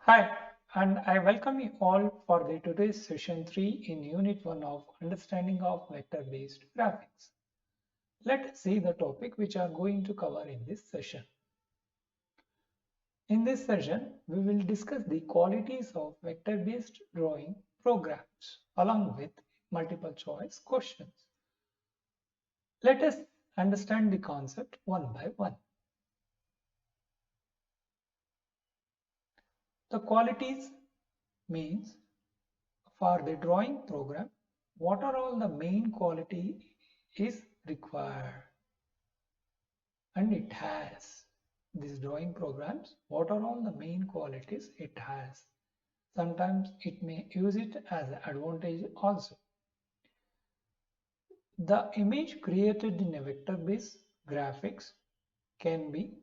Hi, and I welcome you all for the today's session 3 in Unit 1 of Understanding of Vector-Based Graphics. Let us see the topic which I am going to cover in this session. In this session, we will discuss the qualities of vector-based drawing programs along with multiple choice questions. Let us understand the concept one by one. The qualities means for the drawing program, what are all the main quality is required, and it has these drawing programs, what are all the main qualities it has. Sometimes it may use it as an advantage also. The image created in a vector-based graphics can be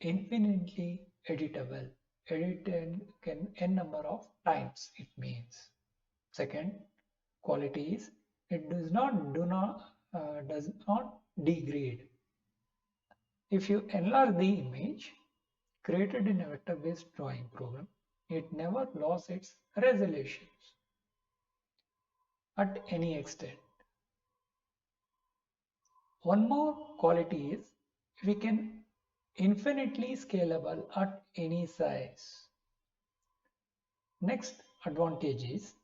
infinitely editable, edited can n number of times it means. Second quality is it does not degrade. If you enlarge the image created in a vector-based drawing program, it never loses its resolutions at any extent. One more quality is we can infinitely scalable at any size. Next advantage is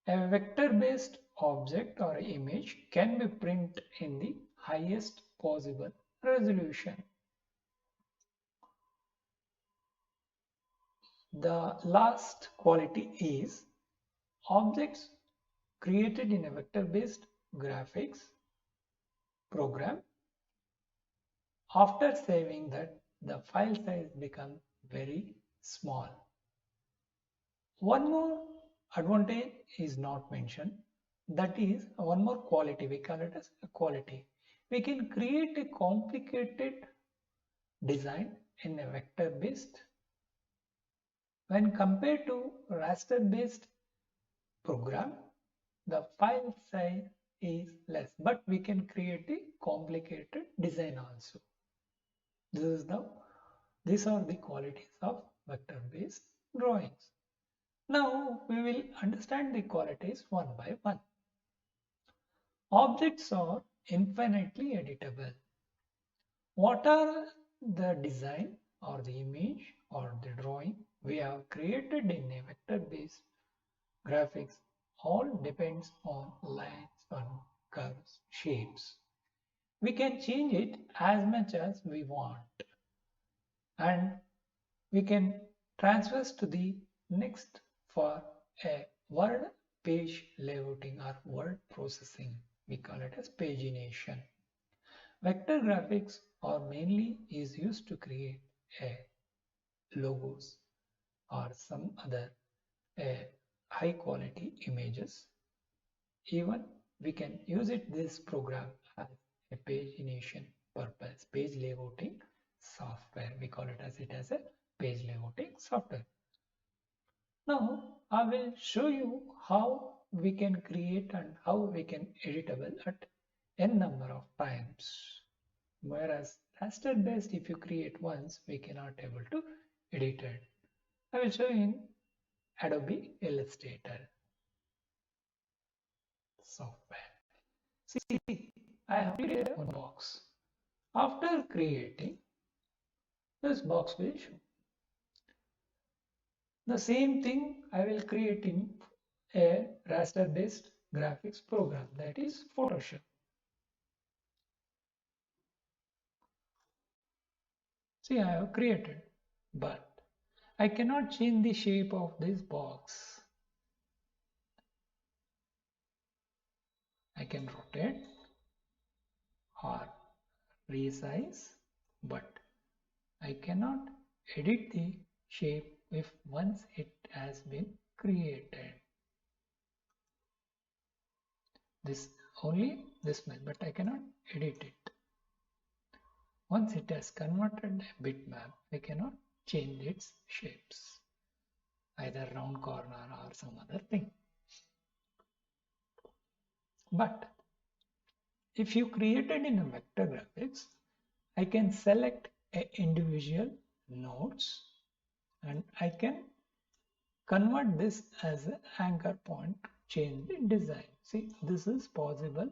a vector-based object or image can be printed in the highest possible resolution. The last quality is objects created in a vector-based graphics program. After saving that, the file size becomes very small. One more advantage is not mentioned. That is one more quality. We call it as a quality. We can create a complicated design in a vector-based when compared to raster-based program. The file size is less, but we can create a complicated design also. These are the qualities of vector-based drawings. Now we will understand the qualities one by one. Objects are infinitely editable. What are the design or the image or the drawing we have created in a vector-based graphics all depends on lines and curves, shapes. We can change it as much as we want, and we can transfer to the next for a word page layouting or word processing. We call it as pagination. Vector graphics are mainly is used to create a logos or some other high quality images. Even we can use this program as a pagination purpose, page layouting software. We call it as a page layouting software. Now I will show you how we can create and how we can editable at n number of times. Whereas raster based, if you create once, we cannot able to edit it. I will show you in Adobe Illustrator software. See, I have created one box. After creating, this box will show. The same thing I will create in a raster based graphics program, that is Photoshop. See, I have created, but I cannot change the shape of this box. I can rotate or resize, but I cannot edit the shape if once it has been created. This only this much, but I cannot edit it. Once it has converted a bitmap, I cannot change its shapes, either round corner or some other thing. But if you created in a vector graphics, I can select a individual nodes and I can convert this as an anchor point to change the design. See, this is possible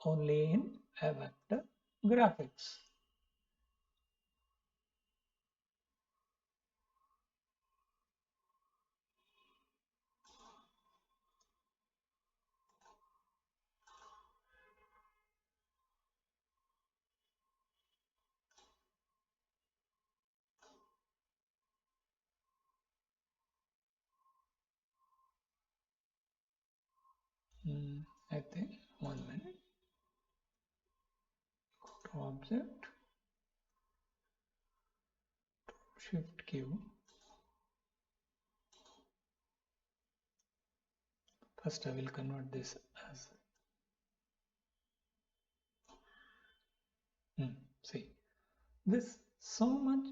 only in a vector graphics. I think 1 minute. To object, shift Q. First I will convert this as see this so much.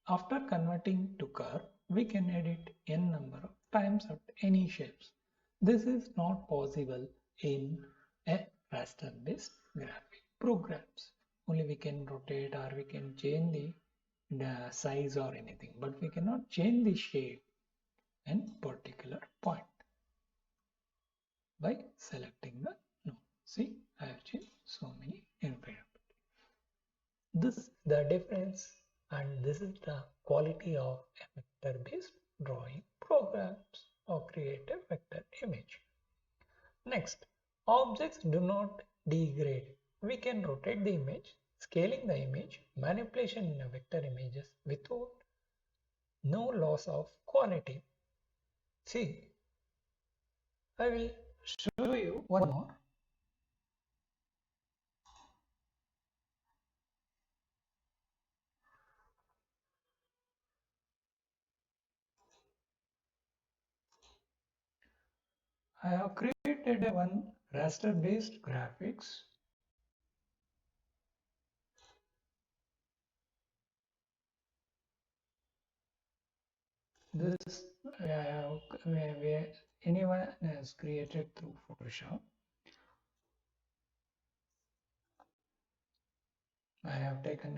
After converting to curve, we can edit n number of times at any shapes. This is not possible in a raster based graphic programs. Only we can rotate or we can change the size or anything, but we cannot change the shape in particular point by selecting the node. See, I have changed so many infinite. This is the difference, and this is the quality of a vector based drawing programs or create a vector image. Next, objects do not degrade. We can rotate the image, scaling the image, manipulation in a vector images without no loss of quality. See, I will show you one more. I have created a one raster based graphics. This where anyone has created through Photoshop. I have taken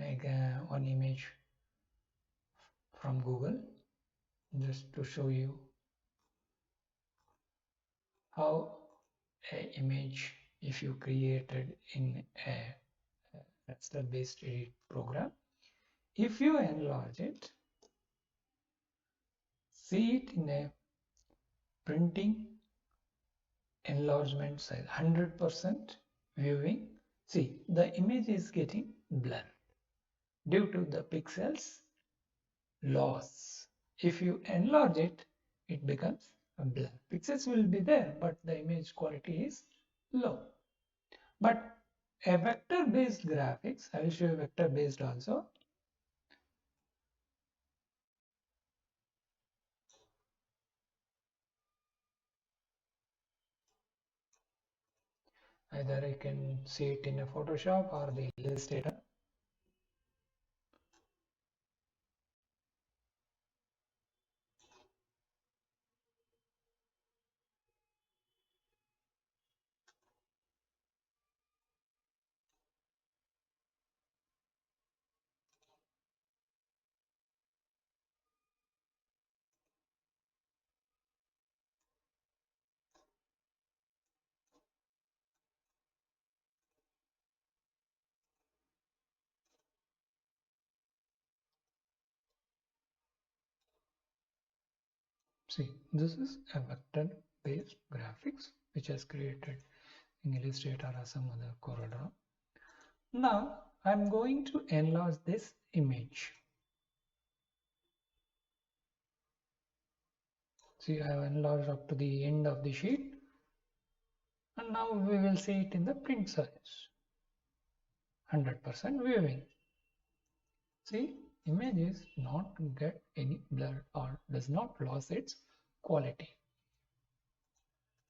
one image from Google just to show you how a image, if you created in a raster based edit program, if you enlarge it, see it in a printing enlargement size 100% viewing. See, the image is getting blurred due to the pixels loss. If you enlarge it, it becomes a blur. Pixels will be there, but the image quality is low. But a vector based graphics, I will show you vector based also. Either I can see it in a Photoshop or the Illustrator. See, this is a vector based graphics which has created in Illustrator or some other CorelDRAW. Now I'm going to enlarge this image. See, I have enlarged up to the end of the sheet, and now we will see it in the print size 100% viewing. See, image is not get any blur or does not lose its quality.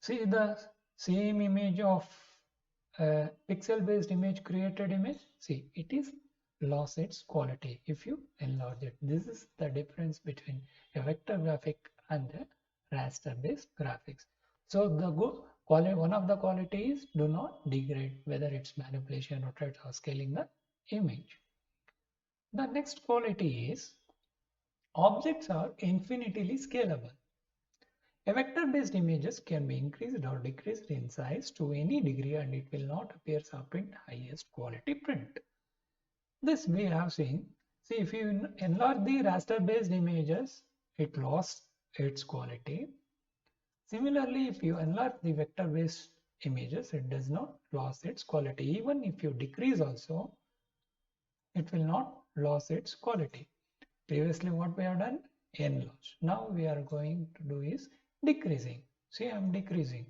See, the same image of pixel based image created image, see, it is lost its quality if you enlarge it. This is the difference between a vector graphic and a raster based graphics. So the one of the qualities do not degrade, whether it's manipulation, rotate, or scaling the image. The next quality is objects are infinitely scalable. A vector-based images can be increased or decreased in size to any degree and it will not appear as print highest quality print. This we have seen. See, if you enlarge the raster-based images, it lost its quality. Similarly, if you enlarge the vector-based images, it does not lose its quality. Even if you decrease also, it will not lose its quality. Previously, what we have done? Enlarge. Now we are going to do is decreasing. See, I am decreasing.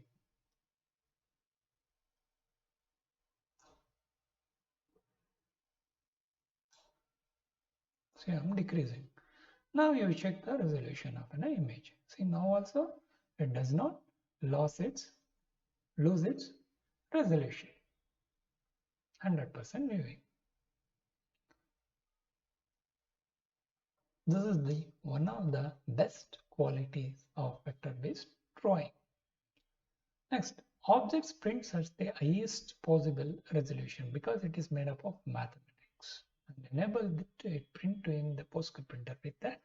See, I am decreasing. Now you check the resolution of an image. See, now also it does not lose its resolution. 100% viewing. This is the one of the best qualities of vector-based drawing. Next, objects prints at the highest possible resolution because it is made up of mathematics and enable it print in the PostScript printer with the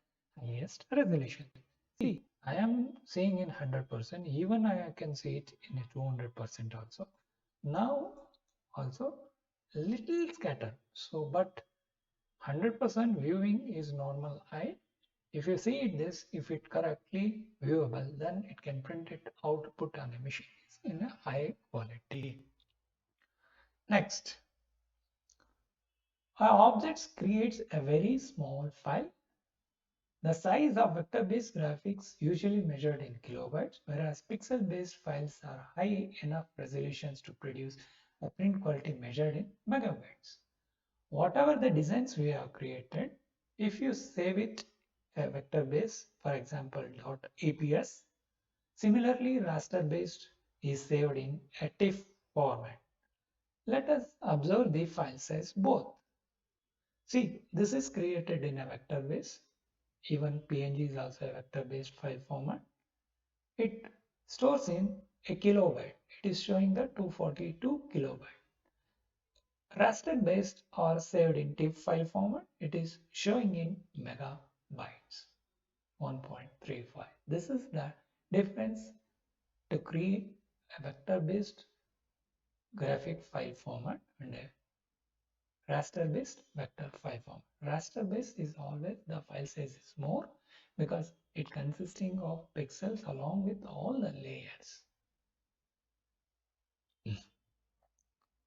highest resolution. See, I am saying in 100%, even I can see it in a 200% also. Now also little scatter. So, but 100% viewing is normal eye. If you see it this, if it correctly viewable, then it can print it output on a machine in a high quality. Next, our objects creates a very small file. The size of vector-based graphics usually measured in kilobytes, whereas pixel-based files are high enough resolutions to produce a print quality measured in megabytes. Whatever the designs we have created, if you save it a vector base, for example .eps, similarly raster based is saved in a TIFF format. Let us observe the file size both. See, this is created in a vector base. Even PNG is also a vector based file format. It stores in a kilobyte. It is showing the 242 kilobyte. Raster based or saved in TIFF file format, it is showing in megabytes, 1.35. This is the difference to create a vector based graphic file format and a raster based vector file format. Raster based is always the file size is more because it consisting of pixels along with all the layers.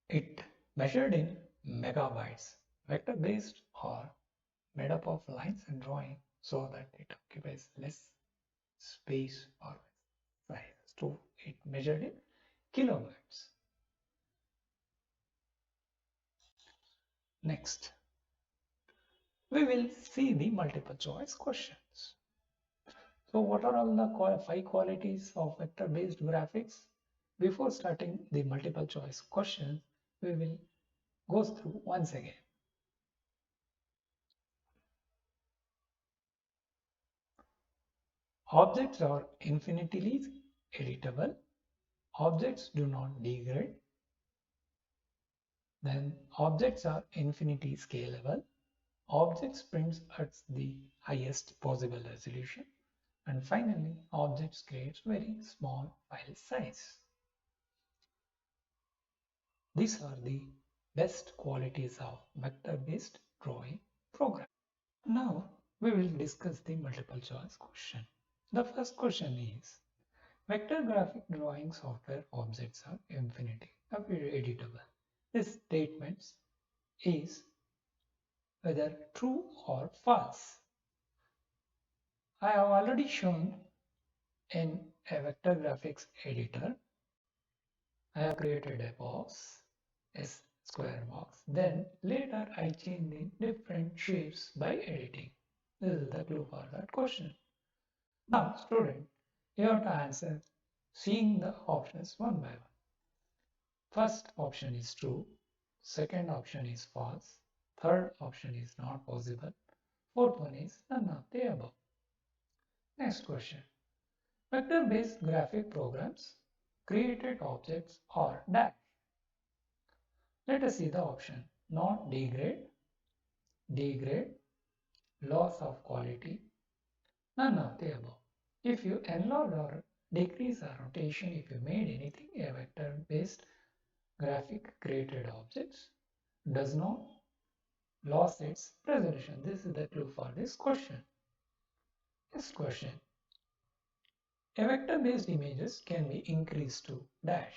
It measured in megabytes. Vector based or made up of lines and drawing so that it occupies less space or size. So it measured in kilobytes. Next, we will see the multiple choice questions. So what are all the 5 qualities of vector based graphics? Before starting the multiple choice questions, we will go through once again. Objects are infinitely editable. Objects do not degrade. Then objects are infinity scalable. Objects prints at the highest possible resolution. And finally, objects creates very small file size. These are the best qualities of vector-based drawing program. Now, we will discuss the multiple choice question. The first question is, vector graphic drawing software objects are infinity editable. This statement is whether true or false. I have already shown in a vector graphics editor. I have created a box, a square box. Then later I change the different shapes by editing. This is the clue for that question. Now, student, you have to answer seeing the options one by one. First option is true. Second option is false. Third option is not possible. Fourth one is none of the above. Next question. Vector-based graphic programs created objects are dash. Let us see the option. Not degrade, degrade, loss of quality, none of the above. If you enlarge or decrease or rotation if you made anything. A vector-based graphic created objects does not lose its resolution. This is the clue for this question. Next question. A vector-based images can be increased to dash.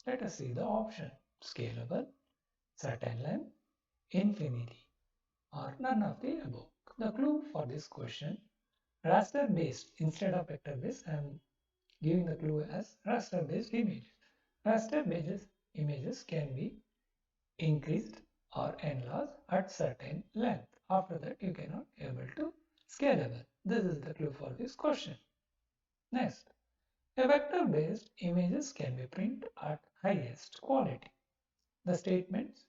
Let us see the option. Scalable, certain length, infinity, or none of the above. The clue for this question, raster based instead of vector based, I am giving the clue as raster based image. Raster based images can be increased or enlarged at certain length. After that, you cannot able to scalable. This is the clue for this question. Next, a vector based images can be printed at highest quality. The statement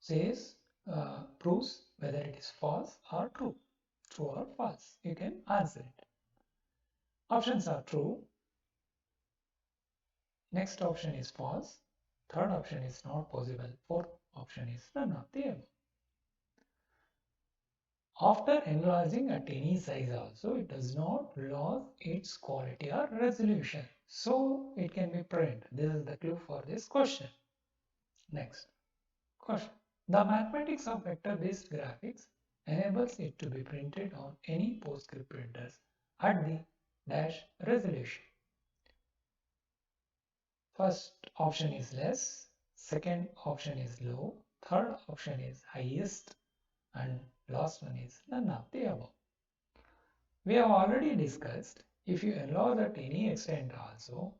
says proves whether it is false or true. True or false. You can answer it. Options are true. Next option is false. Third option is not possible. Fourth option is none of the above. After enlarging at any size also, it does not lose its quality or resolution. So it can be printed. This is the clue for this question. Next question. The mathematics of vector-based graphics enables it to be printed on any PostScript printers at the dash resolution. First option is less, second option is low, third option is highest, and last one is none of the above. We have already discussed if you enlarge at any extent also,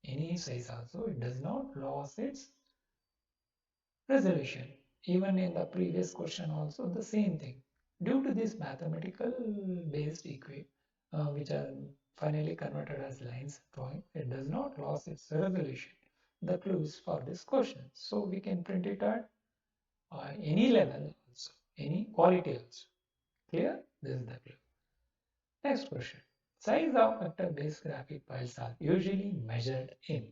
any size also, it does not lose its resolution. Even in the previous question also the same thing. Due to this mathematical based equation, which are finally converted as lines drawing, it does not lose its resolution. The clues for this question. So we can print it at any level also, any quality also. Clear? This is the clue. Next question. Size of vector-based graphic files are usually measured in.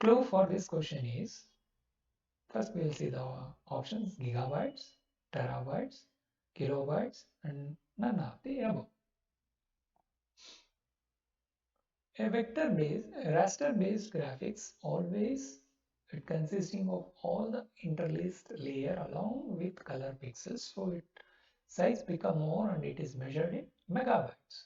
Clue for this question is, first we will see the options: gigabytes, terabytes, kilobytes, and none of the above. A vector-based, raster-based graphics always it consisting of all the interlaced layer along with color pixels, so it size become more and it is measured in megabytes.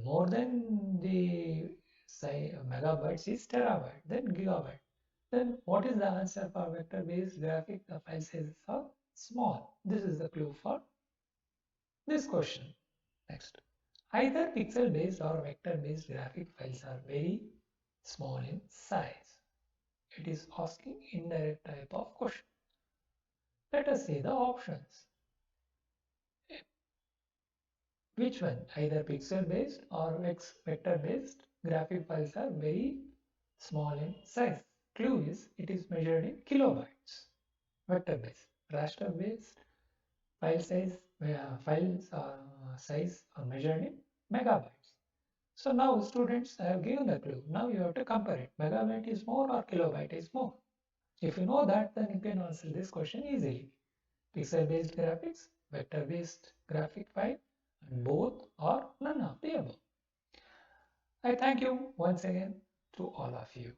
More than the size megabytes is terabyte, then gigabyte. Then what is the answer for vector-based graphic? The file sizes are small. This is the clue for this question. Next, either pixel-based or vector-based graphic files are very small in size. It is asking indirect type of question. Let us see the options. Which one? Either pixel-based or vector-based graphic files are very small in size. Clue is it is measured in kilobytes. Vector-based, raster-based file size size are measured in megabytes. So now students, I have given the clue. Now you have to compare it. Megabyte is more or kilobyte is more. If you know that, then you can answer this question easily. Pixel-based graphics, vector-based graphic file, and both or none of the above. I thank you once again to all of you.